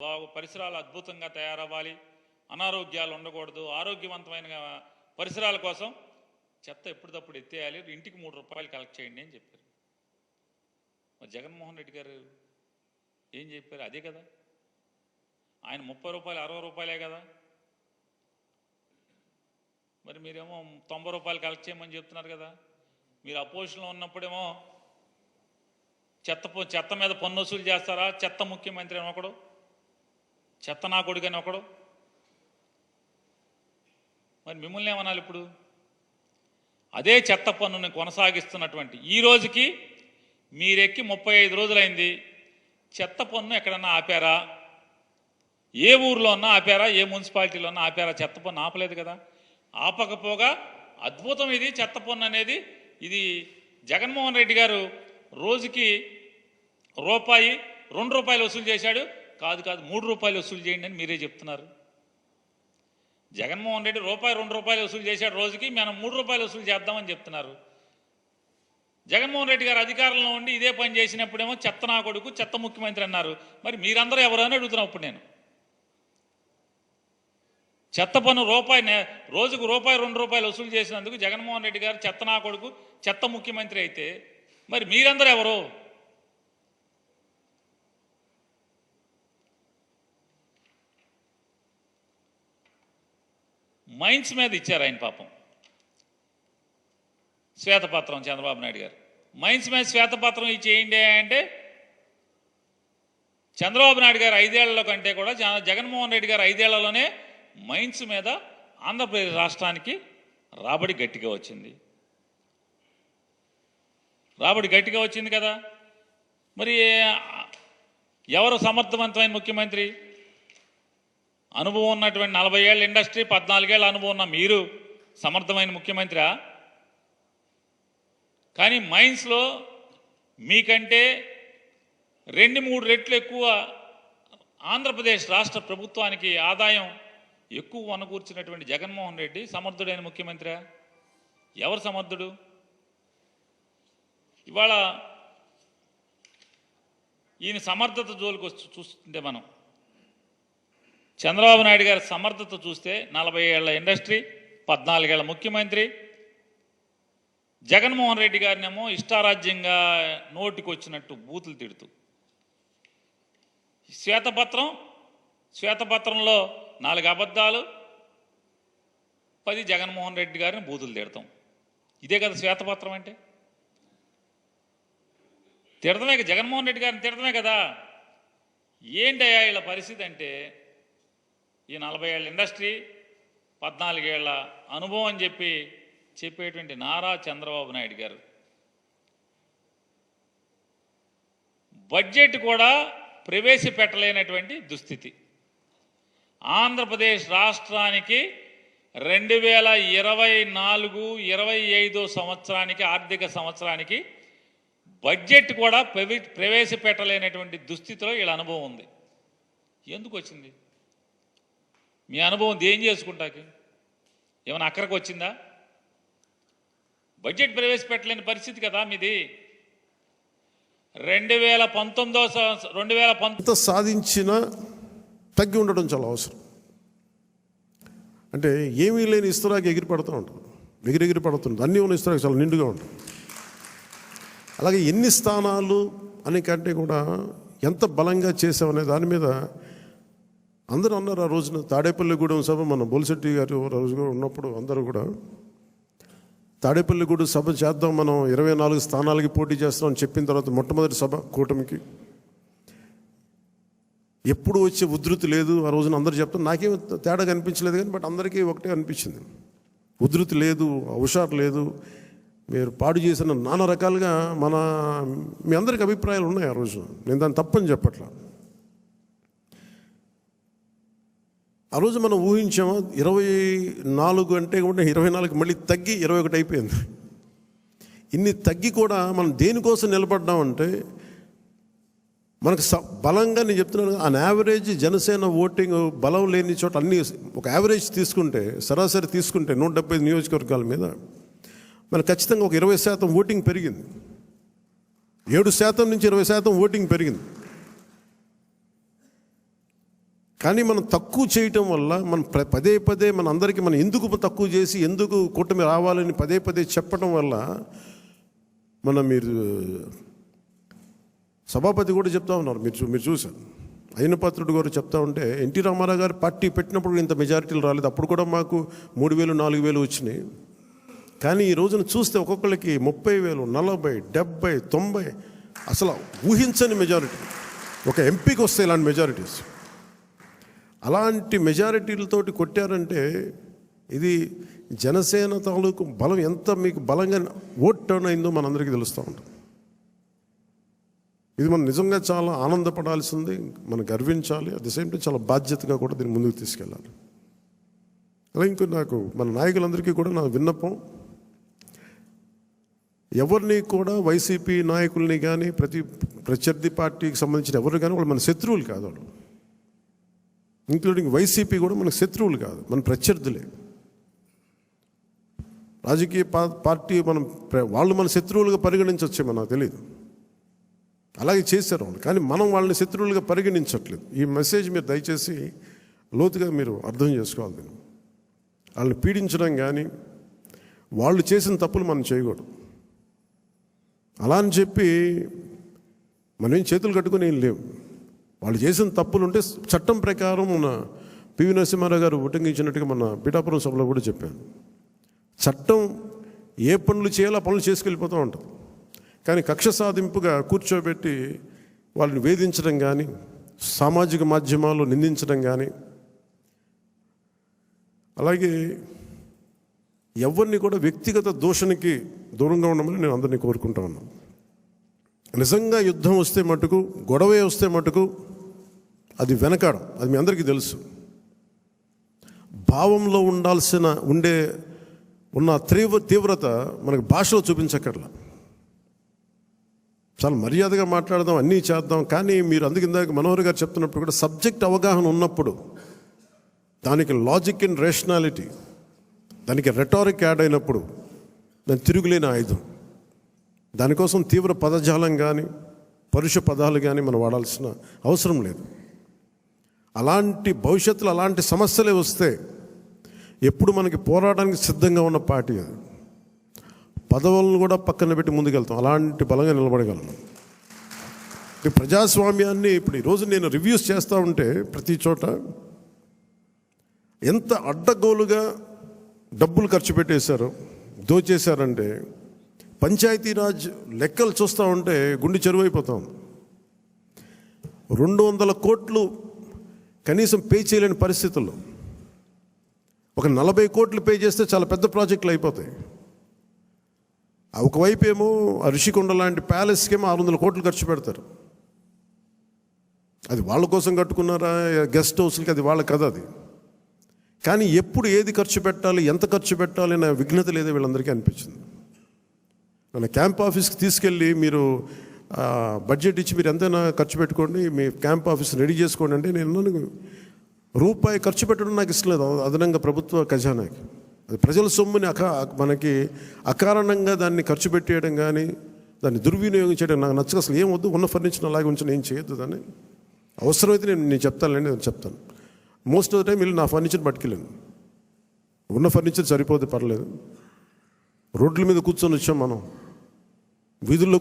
పరిసరాలు అద్భుతంగా తయారవ్వాలి, అనారోగ్యాలు ఉండకూడదు, ఆరోగ్యవంతమైన పరిసరాల కోసం చెత్త ఎప్పటికప్పుడు ఎత్తేయాలి, ఇంటికి 3 రూపాయలు కలెక్ట్ చేయండి అని చెప్పారు. మరి జగన్మోహన్ రెడ్డి గారు ఏం చెప్పారు? అదే కదా, ఆయన 30 రూపాయలు 60 రూపాయలే కదా, మరి మీరేమో 90 రూపాయలు కలెక్ట్ చేయమని చెప్తున్నారు కదా. మీరు అపోజిషన్లో ఉన్నప్పుడేమో చెత్త మీద పన్ను వసూలు చేస్తారా, చెత్త ముఖ్యమంత్రి అని ఒకడు, చెత్త నా కొడుకని ఒకడు, మరి మిమ్మల్ని ఏమనాలి ఇప్పుడు? అదే చెత్త పన్నుని కొనసాగిస్తున్నటువంటి ఈ రోజుకి మీరెక్కి 35 రోజులైంది. చెత్త పన్ను ఎక్కడన్నా ఆపారా? ఏ ఊర్లో ఉన్నా ఆపారా? ఏ మున్సిపాలిటీలో ఉన్నా ఆపారా? చెత్త పన్ను ఆపలేదు కదా. ఆపకపోగా అద్భుతం ఇది చెత్త పన్ను అనేది. ఇది జగన్మోహన్ రెడ్డి గారు రోజుకి రూపాయి 2 రూపాయలు వసూలు చేశాడు. కాదు 3 రూపాయలు వసూలు చేయండి అని మీరే చెప్తున్నారు. జగన్మోహన్ రెడ్డి రూపాయి 2 రూపాయలు వసూలు చేశాడు రోజుకి, మనం 3 రూపాయలు వసూలు చేద్దామని చెప్తున్నారు. జగన్మోహన్ రెడ్డి గారు అధికారంలో ఉండి ఇదే పని చేసినప్పుడేమో చెత్త నా కొడుకు, చెత్త ముఖ్యమంత్రి అన్నారు. మరి మీరందరూ ఎవరు అని అడుగుతున్నాం ఇప్పుడు నేను. చెత్త పన్ను రోజుకు రూపాయి 2 రూపాయలు వసూలు చేసినందుకు జగన్మోహన్ రెడ్డి గారు చెత్త నా కొడుకు, చెత్త ముఖ్యమంత్రి అయితే మరి మీరందరూ ఎవరు? మైన్స్ మీద ఇచ్చారు ఆయన పాపం శ్వేతపత్రం. చంద్రబాబు నాయుడు గారు మైన్స్ మీద శ్వేతపత్రం ఇచ్చేయండి అంటే చంద్రబాబు నాయుడు గారు 5 ఏళ్లలో కంటే కూడా జగన్మోహన్ రెడ్డి గారు 5 ఏళ్లలోనే మైన్స్ మీద ఆంధ్రప్రదేశ్ రాష్ట్రానికి రాబడి గట్టిగా వచ్చింది కదా. మరి ఎవరు సమర్థవంతమైన ముఖ్యమంత్రి? అనుభవం ఉన్నటువంటి 40 ఏళ్ళ ఇండస్ట్రీ, 14 ఏళ్ళ అనుభవం ఉన్న మీరు సమర్థమైన ముఖ్యమంత్రి? కానీ మైన్స్లో మీకంటే 2-3 రెట్లు ఎక్కువ ఆంధ్రప్రదేశ్ రాష్ట్ర ప్రభుత్వానికి ఆదాయం ఎక్కువ అనుకూర్చినటువంటి జగన్మోహన్ రెడ్డి సమర్థుడైన ముఖ్యమంత్రి? ఎవరు సమర్థుడు? ఇవాళ ఈయన సమర్థత జోలికి చూస్తుంటే మనం చంద్రబాబు నాయుడు గారి సమర్థత చూస్తే 40 ఏళ్ల ఇండస్ట్రీ, 14 ఏళ్ల ముఖ్యమంత్రి. జగన్మోహన్ రెడ్డి గారినేమో ఇష్టారాజ్యంగా నోటికి వచ్చినట్టు బూతులు తిడుతూ, శ్వేతపత్రంలో 4 అబద్ధాలు, 10 జగన్మోహన్ రెడ్డి గారిని బూతులు తిడతాం. ఇదే కదా శ్వేతపత్రం అంటే? తిడతమే, జగన్మోహన్ రెడ్డి గారిని తిడతమే కదా. ఏంటయ్యా వీళ్ళ పరిస్థితి అంటే, ఈ 40 ఏళ్ళ ఇండస్ట్రీ, 14 ఏళ్ల అనుభవం అని చెప్పేటువంటి నారా చంద్రబాబు నాయుడు గారు బడ్జెట్ కూడా ప్రవేశపెట్టలేనటువంటి దుస్థితి. ఆంధ్రప్రదేశ్ రాష్ట్రానికి 2024-25 సంవత్సరానికి, ఆర్థిక సంవత్సరానికి బడ్జెట్ కూడా ప్రవేశపెట్టలేనటువంటి దుస్థితిలో వీళ్ళ అనుభవం ఉంది. ఎందుకు వచ్చింది? మీ అనుభవం దేం చేసుకుంటాకి? ఏమైనా అక్కడికి వచ్చిందా? బడ్జెట్ ప్రవేశపెట్టలేని పరిస్థితి కదా మీది. 2019 సాధించిన తగ్గి ఉండడం చాలా అవసరం. అంటే ఏమీ లేని ఇస్తరాకి ఎగిరి పడుతూ ఉంటుంది, ఎగిరి పడుతుంది. అన్నీ ఉన్న ఇస్తరాకి చాలా నిండుగా ఉంటుంది. అలాగే ఎన్ని స్థానాలు అని కంటే కూడా ఎంత బలంగా చేసామనే దాని మీద అందరూ అన్నారు. ఆ రోజున తాడేపల్లిగూడెం సభ, మన బొలిశెట్టి గారు రోజుగా ఉన్నప్పుడు అందరూ కూడా తాడేపల్లిగూడెం సభ చేద్దాం, మనం 24 స్థానాలకి పోటీ చేస్తాం అని చెప్పిన తర్వాత మొట్టమొదటి సభ కూటమికి ఎప్పుడు వచ్చే ఉధృతి లేదు. ఆ రోజున అందరూ చెప్తారు, నాకేం తేడా కనిపించలేదు కానీ బట్ అందరికీ ఒకటే అనిపించింది, ఉధృతి లేదు, హుషారు లేదు, మీరు పాడు చేసిన నానా రకాలుగా మీ అందరికి అభిప్రాయాలు ఉన్నాయి. ఆ రోజున నేను దాన్ని తప్పని చెప్పట్లా. ఆ రోజు మనం ఊహించామా 24 అంటే కూడా 24 మళ్ళీ తగ్గి 21 అయిపోయింది. ఇన్ని తగ్గి కూడా మనం దేనికోసం నిలబడ్డామంటే మనకు బలంగా, నేను చెప్తున్నాను, ఆన్ యావరేజ్ జనసేన ఓటింగ్ బలం లేని చోట అన్ని ఒక యావరేజ్ తీసుకుంటే, సరాసరి తీసుకుంటే 175 నియోజకవర్గాల మీద మనకు ఖచ్చితంగా ఒక 20% ఓటింగ్ పెరిగింది. 7% నుంచి 20% ఓటింగ్ పెరిగింది. కానీ మనం తక్కువ చేయటం వల్ల మనం పదే పదే మన అందరికీ మనం ఎందుకు తక్కువ చేసి ఎందుకు కూటమి రావాలని పదే పదే చెప్పడం వల్ల మీరు సభాపతి కూడా చెప్తా ఉన్నారు, మీరు చూశారు. అయినపాత్రుడు గారు చెప్తా ఉంటే ఎన్టీ రామారావు గారు పార్టీ పెట్టినప్పుడు ఇంత మెజారిటీలు రాలేదు, అప్పుడు కూడా మాకు 3,000 4,000 వచ్చినాయి. కానీ ఈ రోజున చూస్తే ఒక్కొక్కరికి 30,000 40 70 90 అసలు ఊహించని మెజారిటీ. ఒక ఎంపీకి వస్తే ఇలాంటి మెజారిటీస్, అలాంటి మెజారిటీలతోటి కొట్టారంటే ఇది జనసేన తాలూకు బలం ఎంత మీకు బలంగా ఓట్ టర్న్ అయిందో మనందరికీ తెలుస్తూ ఉంటుంది. ఇది మనం నిజంగా చాలా ఆనందపడాల్సింది, మనం గర్వించాలి. అట్ ది సేమ్ టైం చాలా బాధ్యతగా కూడా దీన్ని ముందుకు తీసుకెళ్ళాలి. అలా ఇంకో నాకు మన నాయకులందరికీ కూడా నా విన్నపం, ఎవరిని కూడా వైసీపీ నాయకుల్ని కానీ ప్రత్యర్థి పార్టీకి సంబంధించిన ఎవరు కానీ వాళ్ళు మన శత్రువులు కాదు, వాళ్ళు ఇంక్లూడింగ్ వైసీపీ కూడా మనకు శత్రువులు కాదు, మన ప్రత్యర్థులే. రాజకీయ పార్టీ వాళ్ళు మన శత్రువులుగా పరిగణించవచ్చేమో నాకు తెలియదు, అలాగే చేశారు వాళ్ళు. కానీ మనం వాళ్ళని శత్రువులుగా పరిగణించట్లేదు. ఈ మెసేజ్ మీరు దయచేసి లోతుగా మీరు అర్థం చేసుకోవాలి. వాళ్ళని పీడించడం కానీ వాళ్ళు చేసిన తప్పులు మనం చేయకూడదు. అలా అని చెప్పి మనం చేతులు కట్టుకుని ఏం లేవు. వాళ్ళు చేసిన తప్పులు ఉంటే చట్టం ప్రకారం మన పివి నరసింహారావు గారు ఉటంకించినట్టుగా మన పిఠాపురం సభలో కూడా చెప్పాను. చట్టం ఏ పనులు చేయాలో ఆ పనులు చేసుకెళ్ళిపోతూ ఉంటుంది. కానీ కక్ష సాధింపుగా కూర్చోబెట్టి వాళ్ళని వేధించడం కానీ సామాజిక మాధ్యమాల్లో నిందించడం కానీ, అలాగే ఎవరిని కూడా వ్యక్తిగత దూషణకి దూరంగా ఉండమని నేను అందరినీ కోరుకుంటా ఉన్నాను. నిజంగా యుద్ధం వస్తే మటుకు, గొడవే వస్తే మటుకు అది వెనకాడం, అది మీ అందరికీ తెలుసు. భావంలో ఉన్న తీవ్రత మనకు భాషలో చూపించక్కర్లా. చాలా మర్యాదగా మాట్లాడదాం, అన్నీ చేద్దాం. కానీ మీరు అందుకిందాక మనోహర్ గారు చెప్తున్నప్పుడు కూడా సబ్జెక్ట్ అవగాహన ఉన్నప్పుడు, దానికి లాజిక్ అండ్ రేషనాలిటీ, దానికి రెటారిక్ యాడ్ అయినప్పుడు దాని తిరుగులేని ఆయుధం. దానికోసం తీవ్ర పదజాలం కానీ పరుష పదాలు కానీ మనం వాడాల్సిన అవసరం లేదు. అలాంటి భవిష్యత్తులో అలాంటి సమస్యలే వస్తే ఎప్పుడు మనకి పోరాటానికి సిద్ధంగా ఉన్న పార్టీ అది. పదవులను కూడా పక్కన పెట్టి ముందుకెళ్తాం, అలాంటి బలంగా నిలబడగలం. ఈ ప్రజాస్వామ్యాన్ని ఇప్పుడు ఈరోజు నేను రివ్యూస్ చేస్తూ ఉంటే ప్రతి చోట ఎంత అడ్డగోలుగా డబ్బులు ఖర్చు పెట్టేశారో, దోచేశారంటే పంచాయతీరాజ్ లెక్కలు చూస్తూ ఉంటే గుండె చెరువైపోతాం. 200 కోట్లు కనీసం పే చేయలేని పరిస్థితుల్లో ఒక 40 కోట్లు పే చేస్తే చాలా పెద్ద ప్రాజెక్టులు అయిపోతాయి. ఒకవైపు ఏమో ఋషికొండ లాంటి ప్యాలెస్కేమో 600 కోట్లు ఖర్చు పెడతారు. అది వాళ్ళ కోసం కట్టుకున్నారా గెస్ట్ హౌస్లకి, అది వాళ్ళ కథ అది. కానీ ఎప్పుడు ఏది ఖర్చు పెట్టాలి, ఎంత ఖర్చు పెట్టాలి అనే విఘ్నత లేదో వీళ్ళందరికీ అనిపించింది. మన క్యాంప్ ఆఫీస్కి తీసుకెళ్ళి మీరు బడ్జెట్ ఇచ్చి మీరు ఎంతైనా ఖర్చు పెట్టుకోండి, మీ క్యాంప్ ఆఫీస్ రెడీ చేసుకోండి అంటే నేను రూపాయి ఖర్చు పెట్టడం నాకు ఇష్టం లేదు అదనంగా ప్రభుత్వ ఖజానాకి. అది ప్రజల సొమ్ముని మనకి అకారణంగా దాన్ని ఖర్చు పెట్టేయడం కానీ దాన్ని దుర్వినియోగం చేయడం నాకు నచ్చక. అసలు ఏం వద్దు, ఉన్న ఫర్నిచర్ అలాగే ఉంచిన ఏం చేయొద్దు. దాన్ని అవసరమైతే నేను చెప్తానులేండి, నేను చెప్తాను. మోస్ట్ ఆఫ్ ద టైం వెళ్ళి నా ఫర్నిచర్ పట్టుకెళ్ళాను. ఉన్న ఫర్నిచర్ సరిపోతే పర్లేదు. రోడ్ల మీద కూర్చొని వచ్చాం మనం, వీధుల్లో